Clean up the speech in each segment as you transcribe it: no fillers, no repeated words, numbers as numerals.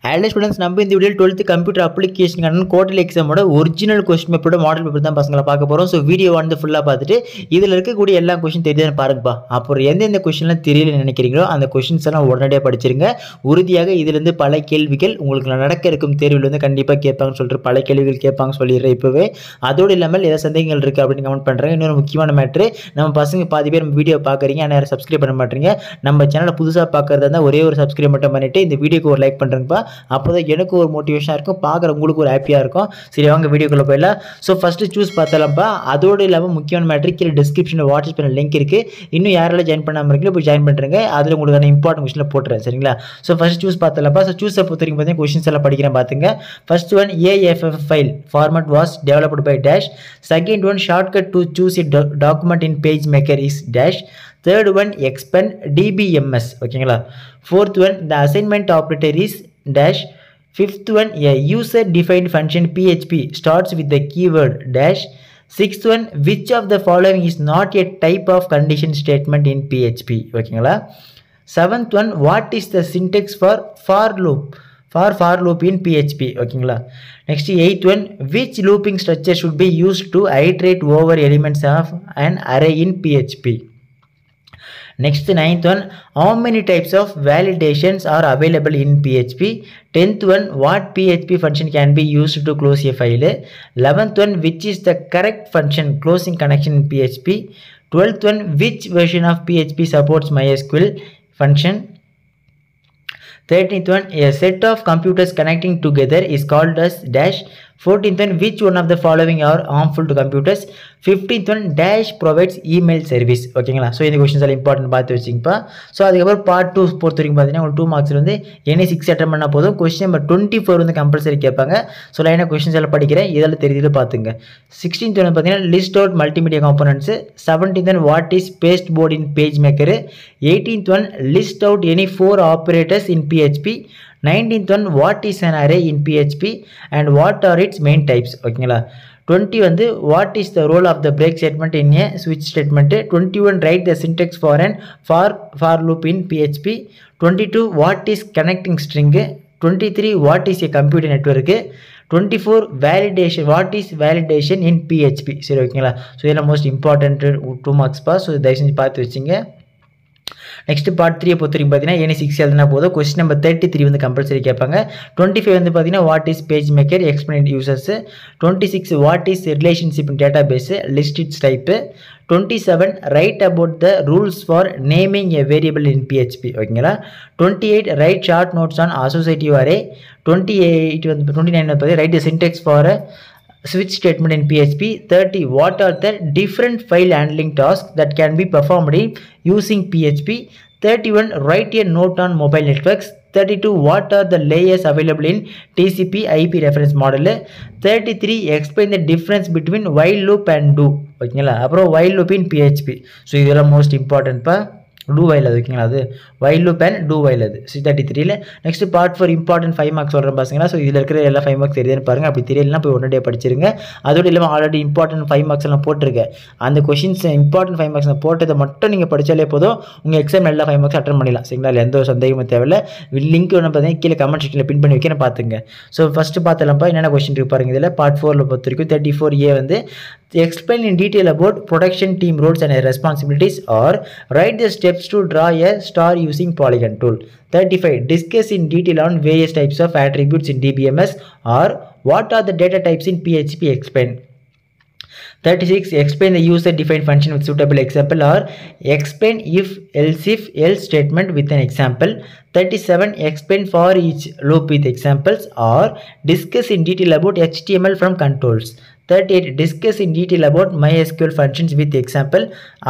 Hello students, நம்ம இந்த வீடியோல 12th கம்ப்யூட்டர் அப்ளிகேஷனுக்கான குவார்டர்லி எக்ஸாமோட ஒரிஜினல் क्वेश्चन பேப்பரோட மாடல் பேப்பர் தான் பசங்களா பார்க்க போறோம். சோ வீடியோ வந்து ஃபுல்லா பார்த்துட்டு இதுல இருக்கக்கூடிய எல்லா क्वेश्चन தெரியுதான்னு பாருங்கப்பா. அப்புறம் எந்தெந்த क्वेश्चनலாம் தெரியலன்னு நினைக்கிறீங்களோ அந்த क्वेश्चंस எல்லாம் உடனடியாக படிச்சிருங்க. உறுதியாக இதுல இருந்து பல கேள்விகள் உங்களுக்கு நடக்க இருக்கும் தேர்வில் வந்து கண்டிப்பா கேட்பாங்கன்னு சொல்லிட்டு பல கேள்விகள் கேட்பாங்க சொல்லிடுறேன் இப்பவே. அதோடு இல்லாமல் ஏதாவது சந்தேகங்கள் இருக்கு அப்படின்னு கமெண்ட் பண்றேன். இன்னொரு முக்கியமான மேட்ரு, நம்ம பசங்க பாதி பேர் வீடியோ பார்க்குறீங்க ஆனால் யாரும் சப்ஸ்கிரைப் பண்ண மாட்டீங்க. நம்ம சேனலை புதுசாக பார்க்கறதா இருந்தால் ஒரே ஒரு சப்ஸ்கிரைப் மட்டும் பண்ணிட்டு இந்த வீடியோக்கு ஒரு லைக் பண்ணுறேங்கப்பா. அப்போதான் எனக்கு ஒரு மோட்டிவேஷனாக இருக்கும், பார்க்குற உங்களுக்கு ஒரு ஹாப்பியாக இருக்கும். சரி வாங்க வீடியோக்குள்ளே போயிடலாம். ஸோ ஃபஸ்ட்டு சூஸ் பார்த்தலாம்ப்பா. அதோடு இல்லாமல் முக்கியமான மேட்ரு கீழே டிஸ்கிரிப்ஷனில் வாட்ஸ்அப் சேனல் லிங்க் இருக்குது. இன்னும் யாரெல்லாம் ஜாயின் பண்ணாமல் இருக்கீங்களோ போய் ஜாயின் பண்ணுறேங்க. அதில் உங்களுக்கான இம்பார்ட்டன்ட் கொஸ்டினில் போட்டுறேன் சரிங்களா. ஸோ ஃபஸ்ட் சூஸ் பார்த்தலாம்ப்பா. ஸோ சூஸை பொறுத்த வரைக்கும் பார்த்தீங்கன்னா கொஸ்டின்ஸ் எல்லாம் படிக்கிறேன் பார்த்துங்க. First one AFF file format was developed by dash. Second one shortcut to choose it document in page maker is dash. Third one expand DBMS. ஓகேங்களா. Fourth one the assignment operator is dash. Fifth one a user defined function PHP starts with the keyword dash. Sixth one which of the following is not a type of condition statement in PHP. ஓகேங்களா. Seventh one what is the syntax for for loop in PHP. ஓகேங்களா. Next eighth one which looping structure should be used to iterate over elements of an array in PHP. Next ninth one how many types of validations are available in PHP. 10th one what PHP function can be used to close a file. 11th one which is the correct function closing connection in PHP. 12th one which version of PHP supports MySQL function. 13th one a set of computers connecting together is called as dash. 14th one which one of the following are harmful to computers. 15th one dash provides email service. ஓகேங்களா. So இந்த questions எல்லாம் important பார்த்து வச்சுங்கப்பா. So அதுக்கப்புறம் part 2 பொறுத்த வரைக்கும் பார்த்தீங்கன்னா உங்களுக்கு 2 marks வந்து எனி 6 அட்டன் பண்ணால் போதும். கொஸ்டின் நம்பர் 24 வந்து கம்பல்சரி கேட்பாங்க. ஸோ லைனாக கொஸ்டின்ஸ் எல்லாம் படிக்கிறேன், இதெல்லாம் தெரியுது பார்த்துங்க. 16th வந்து பார்த்தீங்கன்னா list out multimedia components. 17th one what is pasteboard in page maker. 18th one list out any 4 operators in PHP. 19th one what is an array in PHP and what are its main types. ஓகேங்களா. 20 வந்து what is the role of the break statement in a switch statement. 21 write the syntax for an for loop in PHP. 22 what is connecting string. 23 what is a computer network. 24 validation what is validation in PHP. சரி ஓகேங்களா. So இதெல்லாம் most important 2 marks பா. So தயவு செஞ்சு பார்த்து வச்சுங்க. Next part 3 பொறுத்த வரைக்கும் பார்த்தீங்கன்னா எனி 6 எழுதுனா போதும். கொஸ்டின் நம்பர் 33 வந்து கம்பல்சரி கேட்பாங்க. 25 வந்து பார்த்தீங்கன்னா what is page maker explain users. 26 what is relationship in database list it's type. 27 write about the rules for naming a variable in PHP. ஓகேங்களா. 28 write short notes on associative array. 29 வந்து write the syntax for switch statement in PHP. 30 what are the different file handling tasks that can be performed in using PHP. 31 write a note on mobile networks. 32 what are the layers available in TCP IP reference model. 33 explain the difference between while loop and do. ஓகேங்களா. அப்புறம் while loop in PHP. So இதெல்லாம் most important பா. Two while அது ஓகேங்களா. அது while loop and two while அது 33ல. Next part 4 important 5 marks சொல்கிறேன் பாருங்களா. ஸோ இதில் இருக்கிற எல்லா 5 மார்க்ஸ் தெரியுதுன்னு பாருங்க. அப்படி தெரியலனா போய் உடனடியாக படிச்சிருங்க. அதோடு இல்லாமல் ஆல்ரெடி இம்பார்ட்டன்ட் 5 மார்க்ஸ் எல்லாம் போட்டிருக்கேன். அந்த கொஸ்டின்ஸ் இம்பார்ட்டன்ட் 5 மார்க்ஸ் போட்டதை மட்டும் நீங்கள் படித்தாலே போதும், உங்கள் எக்ஸாம் எல்லா 5 மார்க்ஸ் அட்டன் பண்ணிடலாம் சரிங்களா. இல்லை எந்த ஒரு சந்தேகமும் தேவையில்லை. லிங்க் ஒன்று பார்த்தீங்கன்னா கீழே கமெண்ட் செக்ஷனில் பின் பண்ணி வைக்கிறேன் பார்த்துங்க. ஸோ ஃபஸ்ட்டு பார்த்தலாம்ப்பா என்னென்ன கொஸ்டின் இருக்கு பாருங்க. இதில் பார்ட் 4ல் பொறுத்த வரைக்கும் 34A வந்து explain in detail about production team roles and responsibilities or write the steps to draw a star using polygon tool. 35 discuss in detail on various types of attributes in DBMS or what are the data types in PHP. Explain. 36 explain the user defined function with suitable example or explain if else statement with an example. 37 explain for each loop with examples or discuss in detail about HTML from controls. 38 discuss in detail about MySQL functions with example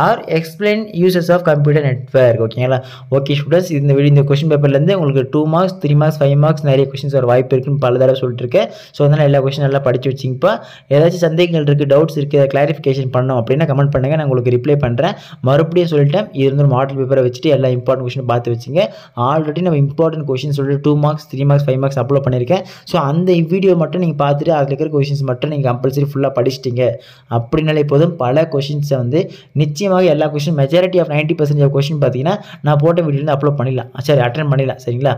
or explain uses of computer network. ஓகேங்களா. Okay students, இந்த question பேப்பர்லேருந்து உங்களுக்கு 2 marks 3 marks 5 marks நிறைய questions வர வாய்ப்பு இருக்குன்னு பல தடவை சொல்லிட்டு இருக்கேன். ஸோ அதனால் எல்லா கொஸ்டின் நல்லா படித்து வச்சிங்கப்பா. ஏதாச்சும் சந்தேகங்கள் இருக்குது, டவுட்ஸ் இருக்குது, கிளாரிஃபிகேஷன் பண்ணோம் அப்படின்னா கமெண்ட் பண்ணுங்கள், நான் உங்களுக்கு ரிப்ளை பண்ணுறேன். மறுபடியும் சொல்லிட்டேன், இது வந்து ஒரு மாடல் பேப்பரை வச்சுட்டு எல்லா இம்பார்ட்டன்ட் கொஸ்டின் பார்த்து வச்சுங்க. ஆல்ரெடி நம்ம இம்பார்ட்டன்ட் கொஸ்டின் சொல்லிட்டு 2 மார்க்ஸ் 3 மார்க்ஸ் 5 மார்க்ஸ் அப்லோட் பண்ணியிருக்கேன். ஸோ அந்த வீடியோ மட்டும் நீங்கள் பார்த்துட்டு அதில் இருக்கிற கொஸ்டின்ஸ் மட்டும் நீங்கள் கம்பல்சரி ஃபுல்லாக படிச்சிட்டிங்க அப்படின்னாலே போதும். பல கொஷின்ஸை வந்து நிச்சயமாக எல்லா question majority of 90% of question பார்த்தீங்கன்னா நான் போட்ட வீடியோலேருந்து அப்லோட் பண்ணிடலாம், சரி அட்டன் பண்ணிடலாம். சரிங்களா?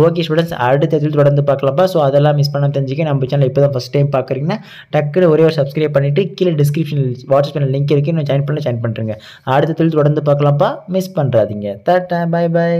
ஓகே ஸ்டூடெண்ட்ஸ், அடுத்த இதில் தொடர்ந்து பார்க்கலாம்ப்பா. ஸோ அதெல்லாம் மிஸ் பண்ண தெரிஞ்சுக்க நம்ம சேனல் இப்போ தான் ஃபஸ்ட் டைம் பார்க்குறீங்கன்னா டக்குனு ஒரே ஒரு சப்ஸ்கிரைப் பண்ணிவிட்டு கீழே டிஸ்கிரிப்ஷனில் வாட்ஸ்அப் சேனல் லிங்க் இருக்குது, இன்னும் ஜாயின் பண்ணுறேங்க. அடுத்த இதில் தொடர்ந்து பார்க்கலாம்ப்பா, மிஸ் பண்ணுறாதீங்க. Tata, bye by.